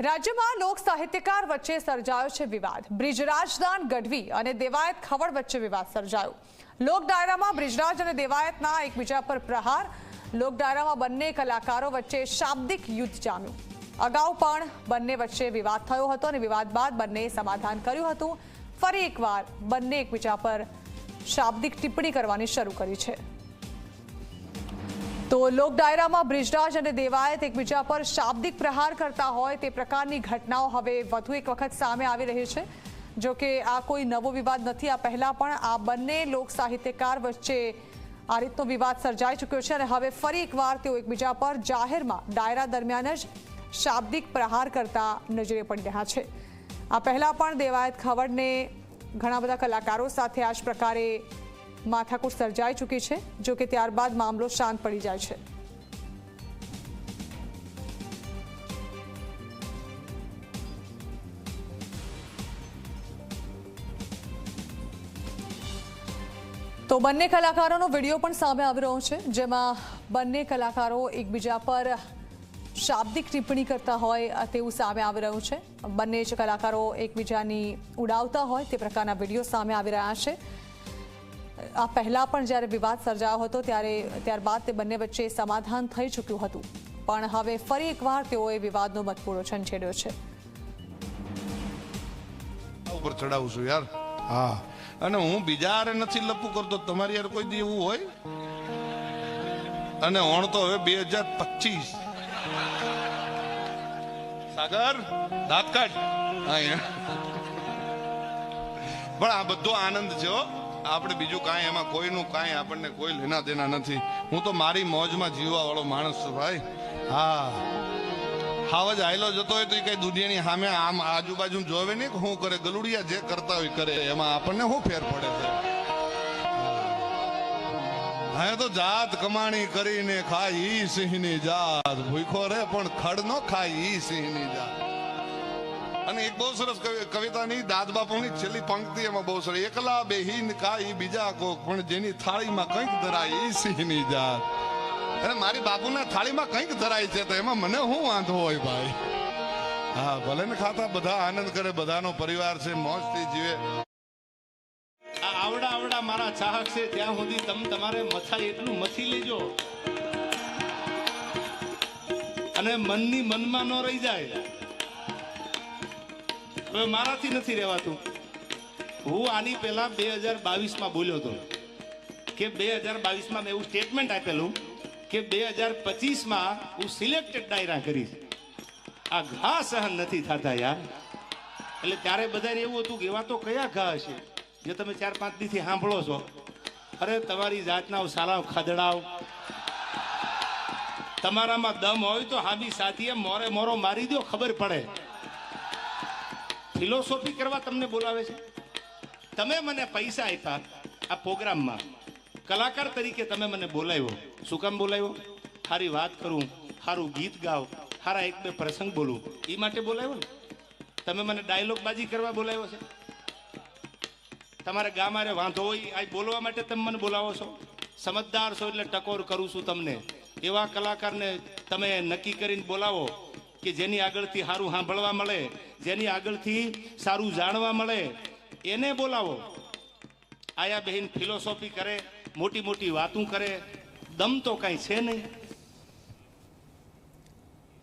રાજ્યમાં લોક સાહિત્યકાર વચ્ચે સર્જાયો છે વિવાદ। બ્રિજરાજદાન ગઢવી અને દેવાયત ખવડ વચ્ચે વિવાદ સર્જાયો। લોક ડાયરામાં બ્રિજરાજ અને દેવાયતના એકબીજા પર પ્રહાર। લોક ડાયરામાં બંને કલાકારો વચ્ચે શાબ્દિક યુદ્ધ જામ્યું। અગાઉ પણ બંને વચ્ચે વિવાદ થયો હતો અને વિવાદ બાદ બંનેએ સમાધાન કર્યું હતું। ફરી એકવાર બંને એકબીજા પર શાબ્દિક ટિપ્પણી કરવાની શરૂ કરી છે। तो लोक डायराમાં બ્રિજરાજ અને દેવાયત એકબીજા પર શાબ્દિક પ્રહાર કરતા હોય તે પ્રકારની ઘટનાઓ હવે વધુ એક વખત સામે આવી રહી છે। જો કે આ કોઈ નવો વિવાદ નથી। આ પહેલા પણ આ બંને લોક સાહિત્યકાર વચ્ચે આ રીતનો વિવાદ સર્જાઈ ચૂક્યો છે અને હવે ફરી એકવાર તેઓ એકબીજા પર જાહેરમાં ડાયરા દરમિયાન જ શાબ્દિક પ્રહાર કરતા નજરે પડી રહ્યા છે। આ પહેલા પણ દેવાયત ખવડને ઘણા બધા કલાકારો સાથે આ જ પ્રકારે માથાકૂટ સર્જાઈ ચૂકી છે। જો કે ત્યારબાદ મામલો શાંત પડી જાય છે। તો બંને કલાકારોનો વિડીયો પણ સામે આવી રહ્યો છે, જેમાં બંને કલાકારો એકબીજા પર શાબ્દિક ટિપ્પણી કરતા હોય તેવું સામે આવી રહ્યું છે। બંને જ કલાકારો એકબીજાની ઉડાવતા હોય તે પ્રકારના વિડીયો સામે આવી રહ્યા છે। આ પહેલા પણ જ્યારે વિવાદ સર્જાયો હતો ત્યારબાદ તે બંને વચ્ચે સમાધાન થઈ ચૂક્યું હતું, પણ હવે ફરી એકવાર તેઓએ વિવાદનો મતપૂરો છંછેડ્યો છે। ઉપર ચડાવું છું યાર। હા, અને હું બીજા હારે નથી લપુ કરતો, તમારી યાર કોઈ દી એવું હોય? અને ઓણ તો હવે 2025 સાગર દાંત કાઢ। પણ આ બધો આનંદ છે હો, આપણે બીજું કાંઈ એમાં કોઈનું કાંઈ આપણને કોઈ લેના દેના નથી। હું તો મારી મોજમાં જીવવા વાળો માણસ છું ભાઈ। હા, હાવજ આયલો જતો હોય તો એ કઈ દુનિયાની સામે આમ આજુબાજુ જોવે નહીં કે શું કરે, ગલુડિયા જે કરતા હોય કરે, એમાં આપણને શું ફેર પડે છે? હા, તો જાત કમાણી કરીને ખાય ઈ સિંહની જાત, ભૂખો રે પણ ખડ નો ખાય ઈ સિંહની જાત। અને એક બહુ સરસ કવિતાની દાદ બાપુની છેલ્લી પંક્તિ એમાં બહુ સરસ, એકલા બેહીન કાઈ બીજા કોક પણ જેની થાળીમાં કંઈક ધરાય ઈ સિંહની જાત। અને મારી બાપુના થાળીમાં કંઈક ધરાય છે તો એમાં મને શું વાંધો હોય ભાઈ? હા, ભલે ને ખાતા બધા આનંદ કરે, બધાનો પરિવાર છે, મોજથી જીવે। આવડા આવડા મારા ચાહક છે ત્યાં સુધી તમારે મથાય એટલું મથી લેજો અને મનની મનમાં ન રહી જાય। હવે મારાથી નથી રહેવાતું। હું આની પહેલા 2022માં બોલ્યો હતો કે 2022માં મેં એવું સ્ટેટમેન્ટ આપેલું કે 2025માં હું સિલેક્ટેડ ડાયરા કરીશ। આ ઘા સહન નથી થતા યાર। એટલે ત્યારે બધાને એવું હતું કે એવા તો કયા ઘા હશે જે તમે 4-5 દીથી સાંભળો છો? અરે તમારી જાતના સાલાવ ખદડાવ, તમારામાં દમ હોય તો હાબી સાથીએ મોરે મોરો મારી દો, ખબર પડે। ફિલોસોફી કરવા તમને બોલાવે છે? તમે મને પૈસા આપ્યા આ પ્રોગ્રામમાં, કલાકાર તરીકે તમે મને બોલાવ્યો। શું કામ બોલાવ્યો? સારી વાત કરું, સારું ગીત ગાવ, સારા 1-2 પ્રસંગ બોલું, એ માટે બોલાવ્યો ને? તમે મને ડાયલોગ બાજી કરવા બોલાવ્યો છે? તમારે ગામારે વાંધો હોય આ બોલવા માટે તમે મને બોલાવો છો? સમજદાર છો એટલે ટકોર કરું છું તમને। એવા કલાકારને તમે નક્કી કરીને બોલાવો કે જેની આગળથી સારું સાંભળવા મળે, જેની આગળથી સારું જાણવા મળે, એને બોલાવો। આયા બહેન ફિલોસોફી કરે, મોટી મોટી વાતું કરે, દમ તો કાંઈ છે નહીં।